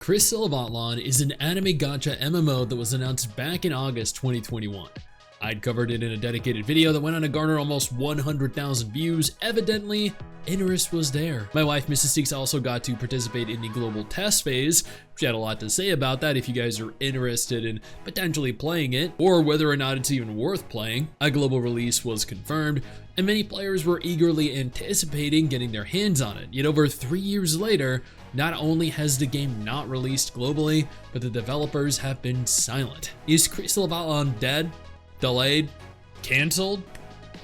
Crystal of Atlan is an anime gacha MMO that was announced back in August 2021. I'd covered it in a dedicated video that went on to garner almost 100,000 views. Evidently, interest was there. My wife, Mrs. Stix, also got to participate in the global test phase. She had a lot to say about that if you guys are interested in potentially playing it, or whether or not it's even worth playing. A global release was confirmed, and many players were eagerly anticipating getting their hands on it. Yet over 3 years later, not only has the game not released globally, but the developers have been silent. Is Crystal of Atlan dead? Delayed? Cancelled?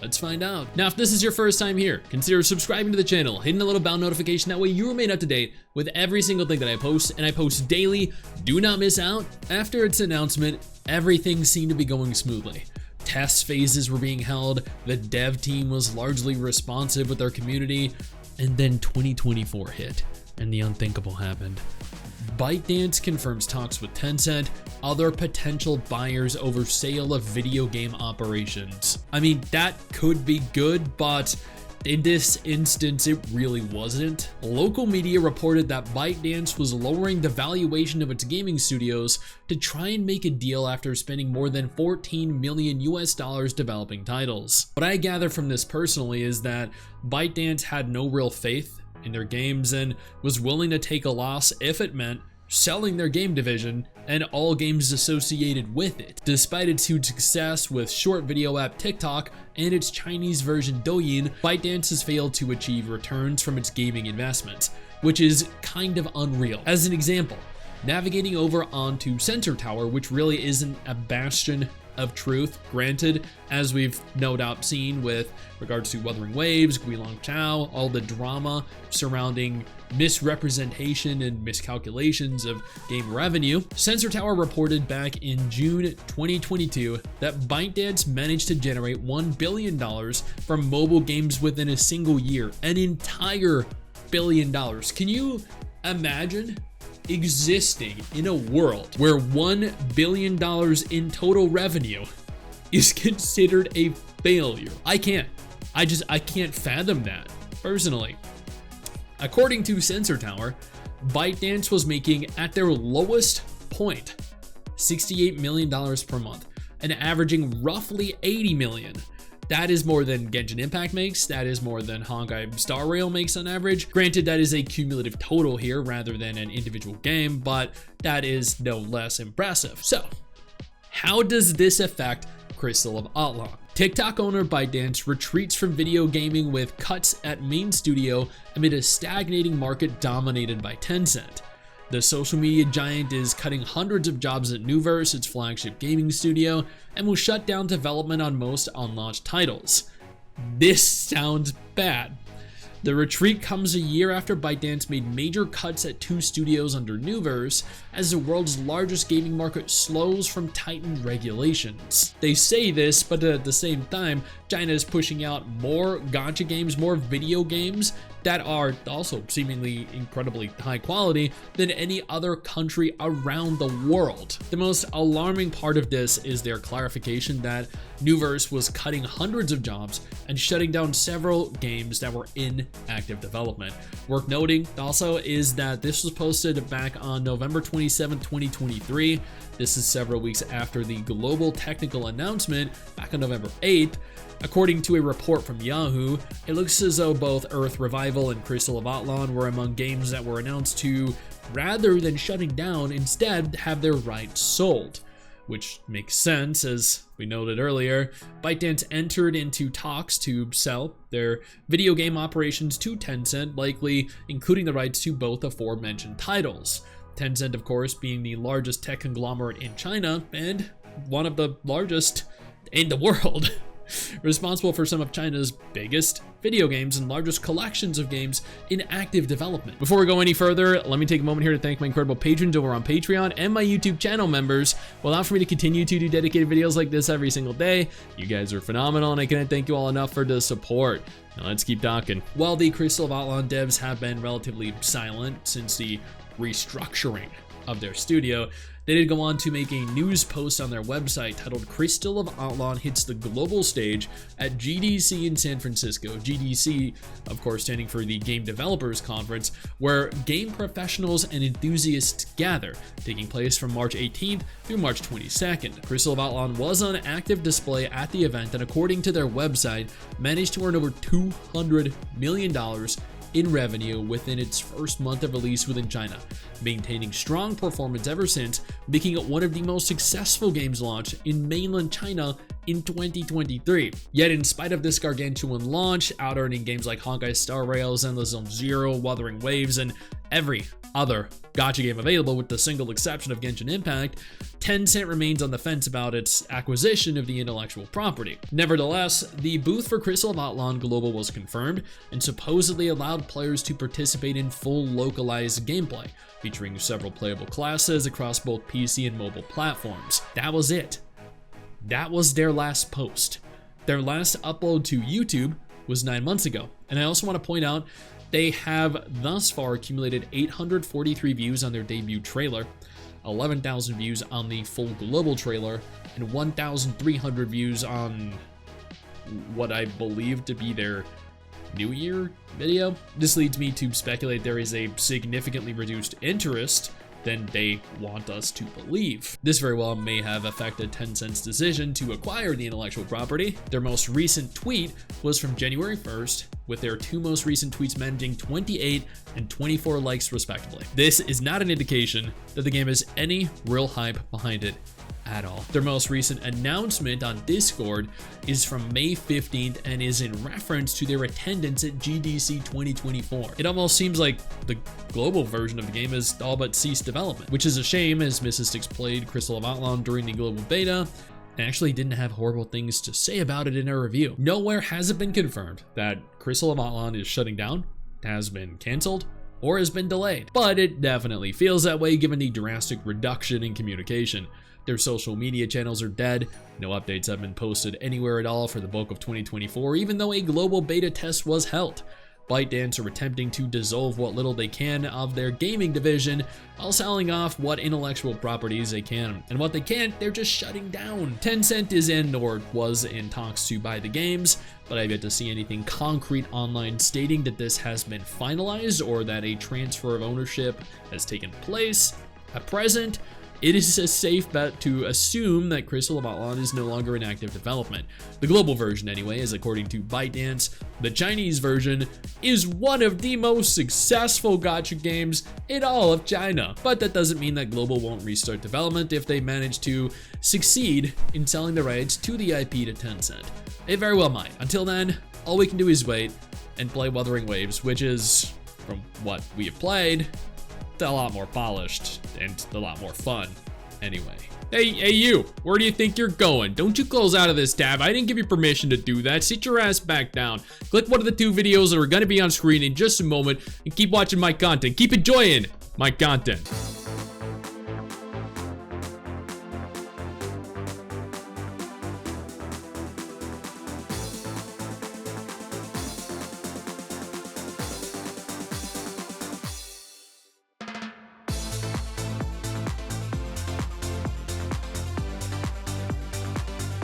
Let's find out. Now, if this is your first time here, consider subscribing to the channel, hitting the little bell notification, that way you remain up to date with every single thing that I post, and I post daily. Do not miss out. After its announcement, everything seemed to be going smoothly. Test phases were being held, the dev team was largely responsive with their community, and then 2024 hit, and the unthinkable happened. ByteDance confirms talks with Tencent, other potential buyers over sale of video game operations. I mean, that could be good, but in this instance, it really wasn't. Local media reported that ByteDance was lowering the valuation of its gaming studios to try and make a deal after spending more than $14 million developing titles. What I gather from this personally is that ByteDance had no real faith in their games and was willing to take a loss if it meant selling their game division and all games associated with it. Despite its huge success with short video app TikTok and its Chinese version Douyin, ByteDance has failed to achieve returns from its gaming investments, which is kind of unreal. As an example, navigating over onto Sensor Tower, which really isn't a bastion of truth, granted, as we've no doubt seen with regards to Wuthering Waves, Guilong Chao, all the drama surrounding misrepresentation and miscalculations of game revenue. Sensor Tower reported back in June 2022 that ByteDance managed to generate $1 billion from mobile games within a single year, an entire $1 billion. Can you imagine existing in a world where $1 billion in total revenue is considered a failure? I can't fathom that, personally. According to Sensor Tower, ByteDance was making, at their lowest point, $68 million per month and averaging roughly $80 million. That is more than Genshin Impact makes, that is more than Honkai Star Rail makes on average. Granted, that is a cumulative total here rather than an individual game, but that is no less impressive. So, how does this affect Crystal of Atlan? TikTok owner ByteDance retreats from video gaming with cuts at main studio amid a stagnating market dominated by Tencent. The social media giant is cutting hundreds of jobs at Nuverse, its flagship gaming studio, and will shut down development on most unlaunched titles. This sounds bad. The retreat comes a year after ByteDance made major cuts at 2 studios under Nuverse as the world's largest gaming market slows from tightened regulations. They say this, but at the same time, China is pushing out more gacha games, more video games that are also seemingly incredibly high quality than any other country around the world. The most alarming part of this is their clarification that Nuverse was cutting hundreds of jobs and shutting down several games that were in active development. Worth noting also is that this was posted back on November 27, 2023. This is several weeks after the global technical announcement back on November 8th. According to a report from Yahoo, it looks as though both Earth Revival and Crystal of Atlan were among games that were announced to, rather than shutting down, instead have their rights sold. Which makes sense, as we noted earlier. ByteDance entered into talks to sell their video game operations to Tencent, likely including the rights to both aforementioned titles. Tencent, of course, being the largest tech conglomerate in China and one of the largest in the world. Responsible for some of China's biggest video games and largest collections of games in active development. Before we go any further, let me take a moment here to thank my incredible patrons over on Patreon and my YouTube channel members who allow for me to continue to do dedicated videos like this every single day. You guys are phenomenal, and I can't thank you all enough for the support. Now let's keep talking. While the Crystal of Atlan devs have been relatively silent since the restructuring of their studio. They did go on to make a news post on their website titled "Crystal of Atlan hits the global stage at GDC in San Francisco." GDC, of course, standing for the Game Developers Conference, where game professionals and enthusiasts gather, taking place from March 18th through March 22nd. Crystal of Atlan was on active display at the event, and according to their website, managed to earn over $200 million in revenue within its first month of release within China, maintaining strong performance ever since, making it one of the most successful games launched in mainland China in 2023. Yet in spite of this gargantuan launch, out-earning games like Honkai Star Rail, Endless Zone Zero, Wuthering Waves, and every other gacha game available with the single exception of Genshin Impact, Tencent remains on the fence about its acquisition of the intellectual property. Nevertheless, the booth for Crystal of Atlan Global was confirmed and supposedly allowed players to participate in full localized gameplay, featuring several playable classes across both PC and mobile platforms. That was it. That was their last post. Their last upload to YouTube was 9 months ago. And I also want to point out they have thus far accumulated 843 views on their debut trailer, 11,000 views on the full global trailer, and 1,300 views on what I believe to be their New Year video. This leads me to speculate there is a significantly reduced interest than they want us to believe. This very well may have affected Tencent's decision to acquire the intellectual property. Their most recent tweet was from January 1st, with their two most recent tweets managing 28 and 24 likes respectively. This is not an indication that the game has any real hype behind it at all. Their most recent announcement on Discord is from May 15th and is in reference to their attendance at GDC 2024. It almost seems like the global version of the game has all but ceased development, which is a shame, as Mrs. Stix played Crystal of Atlan during the global beta and actually didn't have horrible things to say about it in her review. Nowhere has it been confirmed that Crystal of Atlan is shutting down, has been canceled, or has been delayed, but it definitely feels that way given the drastic reduction in communication. Their social media channels are dead, no updates have been posted anywhere at all for the bulk of 2024, even though a global beta test was held. ByteDance are attempting to dissolve what little they can of their gaming division while selling off what intellectual properties they can, and what they can't, they're just shutting down. Tencent is in, or was in, talks to buy the games, but I've yet to see anything concrete online stating that this has been finalized or that a transfer of ownership has taken place. At present, it is a safe bet to assume that Crystal of Atlan is no longer in active development. The global version anyway, as according to ByteDance, the Chinese version is one of the most successful gacha games in all of China. But that doesn't mean that global won't restart development if they manage to succeed in selling the rights to the IP to Tencent. It very well might. Until then, all we can do is wait and play Wuthering Waves, which is, from what we have played, a lot more polished and a lot more fun anyway. Hey you, where do you think you're going? Don't you close out of this tab. I didn't give you permission to do that. Sit your ass back down. Click one of the two videos that are going to be on screen in just a moment and keep watching my content. Keep enjoying my content.